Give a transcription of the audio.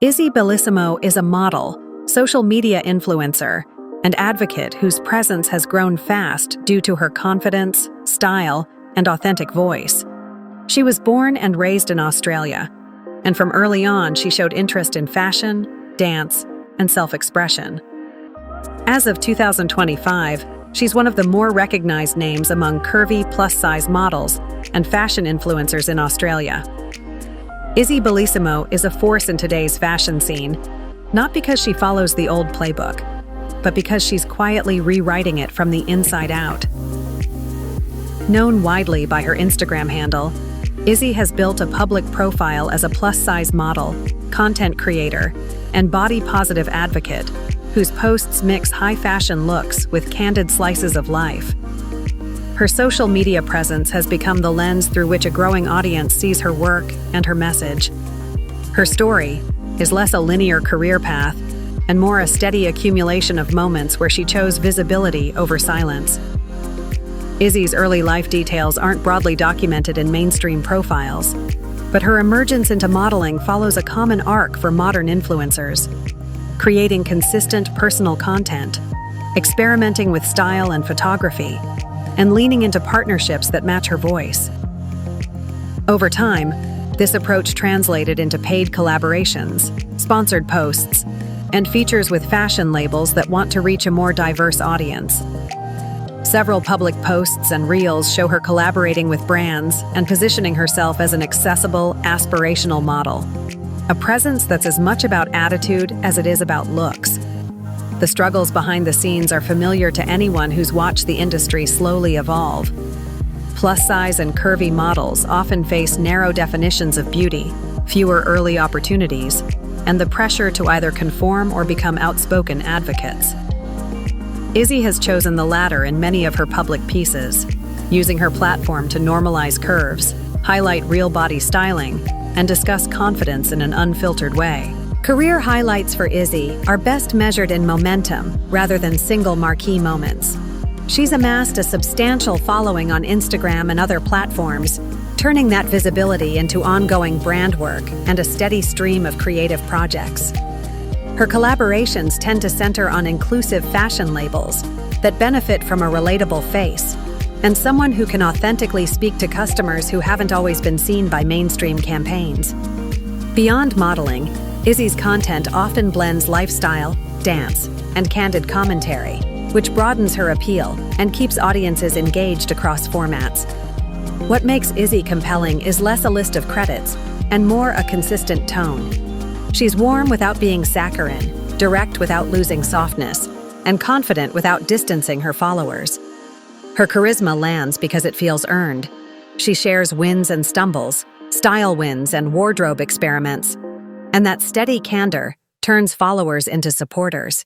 IZZY Bellissimo is a model, social media influencer, and advocate whose presence has grown fast due to her confidence, style, and authentic voice. She was born and raised in Australia, and from early on she showed interest in fashion, dance, and self-expression. As of 2025, she's one of the more recognized names among curvy plus-size models and fashion influencers in Australia. IZZY Bellissimo is a force in today's fashion scene, not because she follows the old playbook, but because she's quietly rewriting it from the inside out. Known widely by her Instagram handle, IZZY has built a public profile as a plus-size model, content creator, and body-positive advocate whose posts mix high-fashion looks with candid slices of life. Her social media presence has become the lens through which a growing audience sees her work and her message. Her story is less a linear career path and more a steady accumulation of moments where she chose visibility over silence. IZZY's early life details aren't broadly documented in mainstream profiles, but her emergence into modeling follows a common arc for modern influencers, creating consistent personal content, experimenting with style and photography, and leaning into partnerships that match her voice. Over time, this approach translated into paid collaborations, sponsored posts, and features with fashion labels that want to reach a more diverse audience. Several public posts and reels show her collaborating with brands and positioning herself as an accessible, aspirational model, a presence that's as much about attitude as it is about looks. The struggles behind the scenes are familiar to anyone who's watched the industry slowly evolve. Plus-size and curvy models often face narrow definitions of beauty, fewer early opportunities, and the pressure to either conform or become outspoken advocates. IZZY has chosen the latter in many of her public pieces, using her platform to normalize curves, highlight real body styling, and discuss confidence in an unfiltered way. Career highlights for IZZY are best measured in momentum rather than single marquee moments. She's amassed a substantial following on Instagram and other platforms, turning that visibility into ongoing brand work and a steady stream of creative projects. Her collaborations tend to center on inclusive fashion labels that benefit from a relatable face and someone who can authentically speak to customers who haven't always been seen by mainstream campaigns. Beyond modeling, IZZY's content often blends lifestyle, dance, and candid commentary, which broadens her appeal and keeps audiences engaged across formats. What makes IZZY compelling is less a list of credits and more a consistent tone. She's warm without being saccharine, direct without losing softness, and confident without distancing her followers. Her charisma lands because it feels earned. She shares wins and stumbles, style wins and wardrobe experiments, and that steady candor turns followers into supporters.